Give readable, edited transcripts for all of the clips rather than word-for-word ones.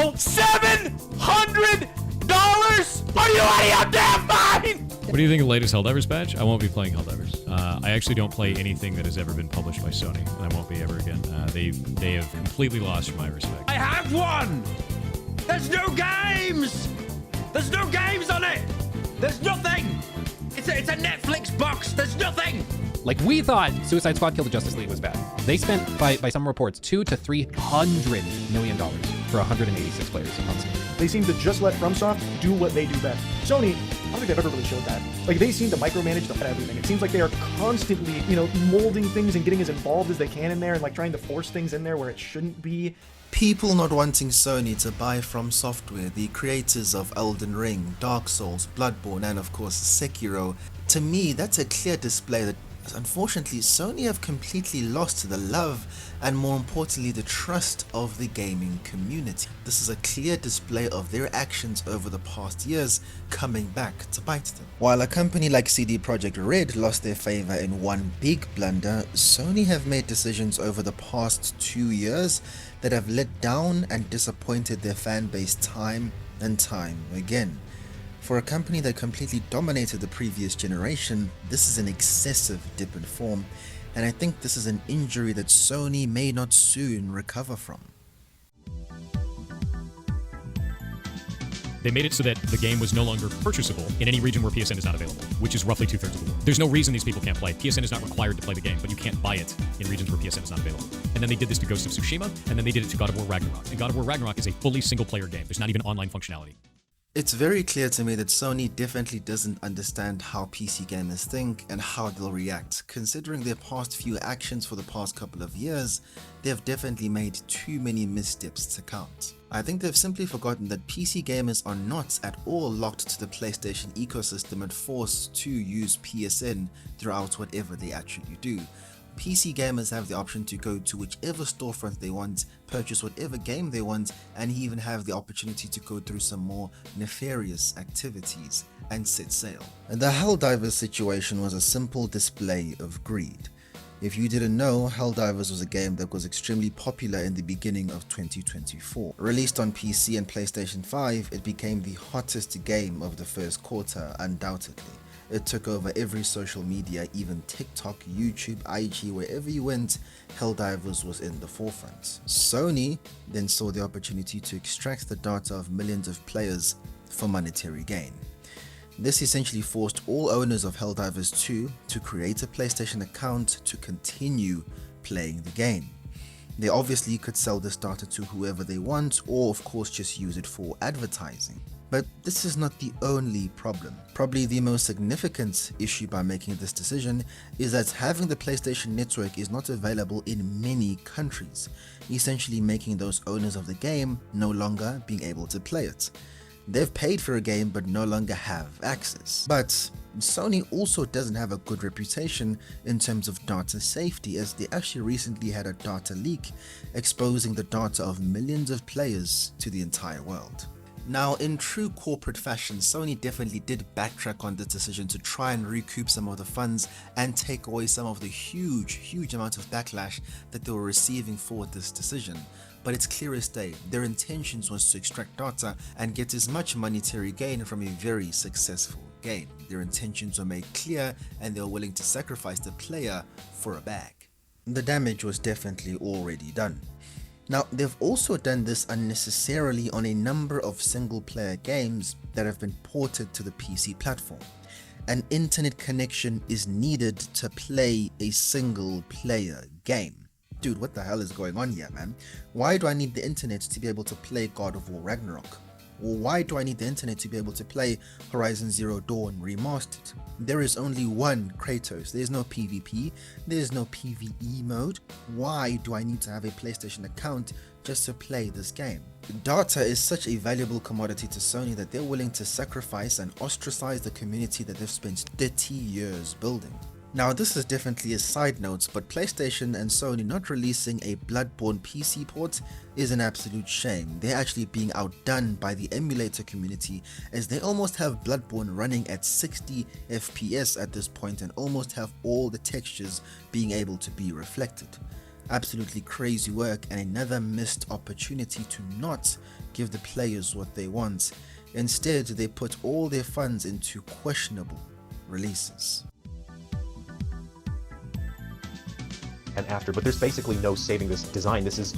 now $700? Are you out of your damn mind? What do you think of the latest Helldivers patch? I won't be playing Helldivers. I actually don't play anything that has ever been published by Sony, and I won't be ever again. They have completely lost my respect. I have one! There's no games! There's no games on it! There's nothing! It's a Netflix box, there's nothing! Like, we thought Suicide Squad Kill the Justice League was bad. They spent, by some reports, $200 to $300 million for 186 players on Steam. They seem to just let FromSoft do what they do best. Sony, I don't think they've ever really showed that. Like, they seem to micromanage everything. It seems like they are constantly, molding things and getting as involved as they can in there and, like, trying to force things in there where it shouldn't be. People not wanting Sony to buy From Software, the creators of Elden Ring, Dark Souls, Bloodborne, and of course Sekiro, to me that's a clear display that unfortunately Sony have completely lost the love and, more importantly, the trust of the gaming community. This is a clear display of their actions over the past years coming back to bite them. While a company like CD Projekt Red lost their favor in one big blunder, Sony have made decisions over the past 2 years that have let down and disappointed their fan base time and time again. For a company that completely dominated the previous generation, this is an excessive dip in form, and I think this is an injury that Sony may not soon recover from. They made it so that the game was no longer purchasable in any region where PSN is not available, which is roughly 2/3 of the world. There's no reason these people can't play. PSN is not required to play the game, but you can't buy it in regions where PSN is not available. And then they did this to Ghost of Tsushima, and then they did it to God of War Ragnarok. And God of War Ragnarok is a fully single-player game. There's not even online functionality. It's very clear to me that Sony definitely doesn't understand how PC gamers think and how they'll react. Considering their past few actions for the past couple of years, they've definitely made too many missteps to count. I think they've simply forgotten that PC gamers are not at all locked to the PlayStation ecosystem and forced to use PSN throughout whatever they actually do. PC gamers have the option to go to whichever storefront they want, purchase whatever game they want, and even have the opportunity to go through some more nefarious activities and set sail. The Helldivers situation was a simple display of greed. If you didn't know, Helldivers was a game that was extremely popular in the beginning of 2024. Released on PC and PlayStation 5, it became the hottest game of the first quarter, undoubtedly. It took over every social media, even TikTok, YouTube, IG, wherever you went, Helldivers was in the forefront. Sony then saw the opportunity to extract the data of millions of players for monetary gain. This essentially forced all owners of Helldivers 2 to create a PlayStation account to continue playing the game. They obviously could sell this data to whoever they want, or of course just use it for advertising. But this is not the only problem. Probably the most significant issue by making this decision is that having the PlayStation Network is not available in many countries, essentially making those owners of the game no longer being able to play it. They've paid for a game but no longer have access. But Sony also doesn't have a good reputation in terms of data safety, as they actually recently had a data leak exposing the data of millions of players to the entire world. Now, in true corporate fashion, Sony definitely did backtrack on this decision to try and recoup some of the funds and take away some of the huge amount of backlash that they were receiving for this decision. But it's clear as day, their intentions was to extract data and get as much monetary gain from a very successful game. Their intentions were made clear and they were willing to sacrifice the player for a bag. The damage was definitely already done. Now, they've also done this unnecessarily on a number of single-player games that have been ported to the PC platform. An internet connection is needed to play a single-player game. Dude, what the hell is going on here, man? Why do I need the internet to be able to play God of War Ragnarok? Or why do I need the internet to be able to play Horizon Zero Dawn Remastered? There is only one Kratos, there's no PvP, there's no PvE mode. Why do I need to have a PlayStation account just to play this game? Data is such a valuable commodity to Sony that they're willing to sacrifice and ostracize the community that they've spent 30 years building. Now, this is definitely a side note, but PlayStation and Sony not releasing a Bloodborne PC port is an absolute shame. They're actually being outdone by the emulator community, as they almost have Bloodborne running at 60 FPS at this point and almost have all the textures being able to be reflected. Absolutely crazy work and another missed opportunity to not give the players what they want. Instead, they put all their funds into questionable releases. And after, but there's basically no saving this design. This is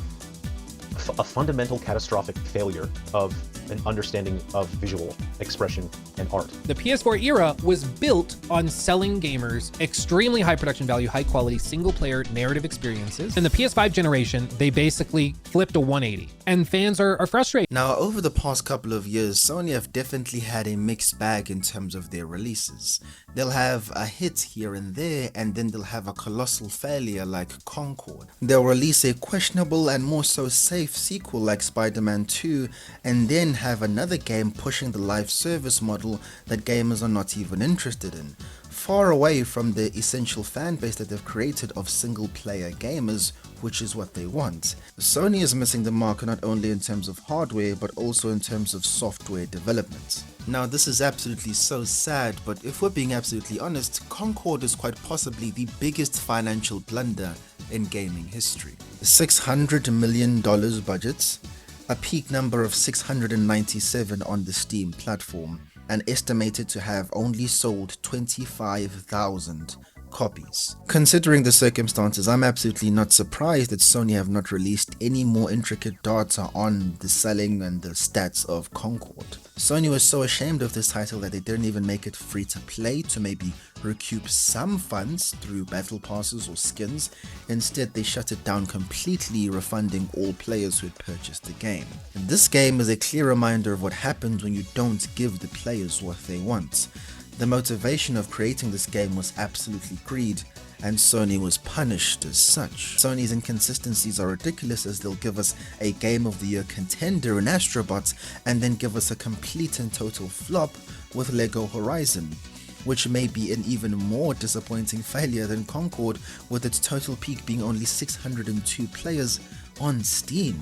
a fundamental catastrophic failure of an understanding of visual expression and art. The PS4 era was built on selling gamers extremely high production value, high quality, single player narrative experiences. In the PS5 generation, they basically flipped a 180 and fans are frustrated. Now, over the past couple of years, Sony have definitely had a mixed bag in terms of their releases. They'll have a hit here and there, and then they'll have a colossal failure like Concord. They'll release a questionable and more so safe sequel like Spider-Man 2, and then have another game pushing the live service model that gamers are not even interested in, far away from the essential fan base that they've created of single player gamers, which is what they want. Sony is missing the mark not only in terms of hardware but also in terms of software development. Now, this is absolutely so sad, but if we're being absolutely honest, Concord is quite possibly the biggest financial blunder in gaming history. $600 million budgets, a peak number of 697 on the Steam platform, and estimated to have only sold 25,000 copies. Considering the circumstances, I'm absolutely not surprised that Sony have not released any more intricate data on the selling and the stats of Concord. Sony was so ashamed of this title that they didn't even make it free to play to maybe recoup some funds through battle passes or skins. Instead, they shut it down completely, refunding all players who had purchased the game. And this game is a clear reminder of what happens when you don't give the players what they want. The motivation of creating this game was absolutely greed, and Sony was punished as such. Sony's inconsistencies are ridiculous, as they'll give us a Game of the Year contender in Astrobot and then give us a complete and total flop with Lego Horizon, which may be an even more disappointing failure than Concord, with its total peak being only 602 players on Steam.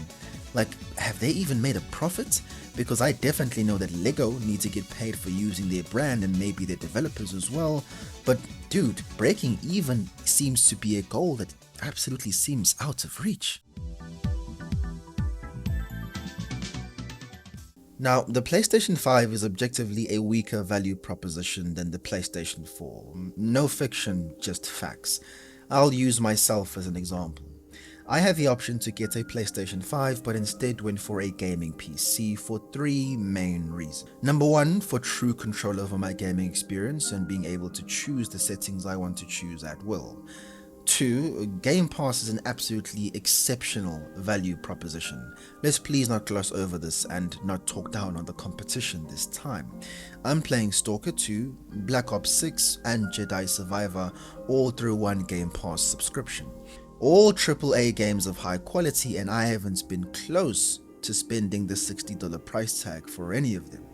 Like, have they even made a profit? Because I definitely know that Lego need to get paid for using their brand, and maybe their developers as well. But dude, breaking even seems to be a goal that absolutely seems out of reach. Now, the PlayStation 5 is objectively a weaker value proposition than the PlayStation 4. No fiction, just facts. I'll use myself as an example. I had the option to get a PlayStation 5, but instead went for a gaming PC for three main reasons. Number one, for true control over my gaming experience and being able to choose the settings I want to choose at will. Two, Game Pass is an absolutely exceptional value proposition. Let's please not gloss over this and not talk down on the competition this time. I'm playing Stalker 2, Black Ops 6 and Jedi Survivor all through one Game Pass subscription. All AAA games of high quality, and I haven't been close to spending the $60 price tag for any of them.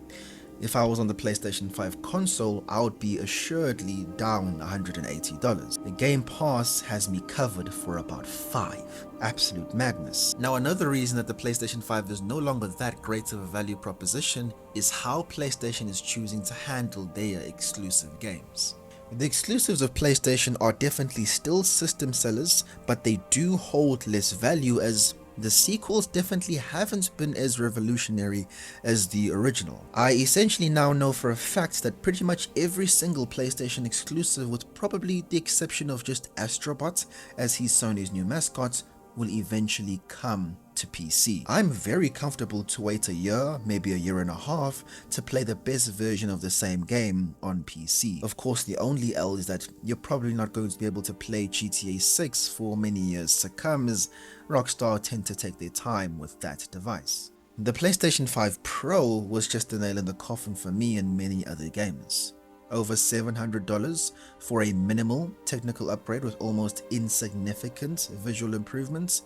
If I was on the PlayStation 5 console, I would be assuredly down $180. The Game Pass has me covered for about $5. Absolute madness. Now, another reason that the PlayStation 5 is no longer that great of a value proposition is how PlayStation is choosing to handle their exclusive games. The exclusives of PlayStation are definitely still system sellers, but they do hold less value, as the sequels definitely haven't been as revolutionary as the original. I essentially now know for a fact that pretty much every single PlayStation exclusive, with probably the exception of just Astrobot, as he's Sony's new mascot, will eventually come to PC. I'm very comfortable to wait a year, maybe a year and a half, to play the best version of the same game on PC. Of course, the only L is that you're probably not going to be able to play GTA 6 for many years to come, as Rockstar tend to take their time with that device. The PlayStation 5 Pro was just a nail in the coffin for me and many other gamers. Over $700 for a minimal technical upgrade with almost insignificant visual improvements,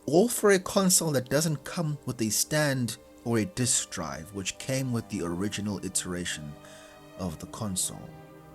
all for a console that doesn't come with a stand or a disk drive, which came with the original iteration of the console.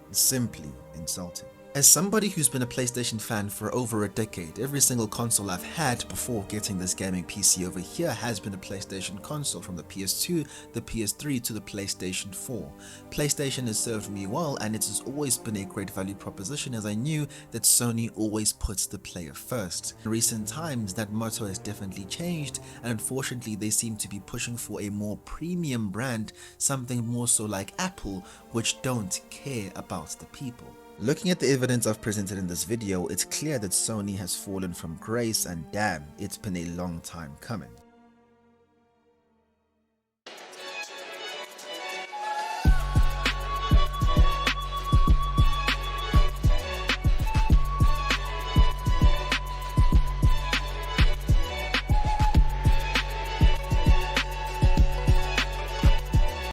Simply insulting. As somebody who's been a PlayStation fan for over a decade, every single console I've had before getting this gaming PC over here has been a PlayStation console, from the PS2, the PS3 to the PlayStation 4. PlayStation has served me well, and it has always been a great value proposition, as I knew that Sony always puts the player first. In recent times, that motto has definitely changed, and unfortunately they seem to be pushing for a more premium brand, something more so like Apple, which don't care about the people. Looking at the evidence I've presented in this video, it's clear that Sony has fallen from grace, and damn, it's been a long time coming.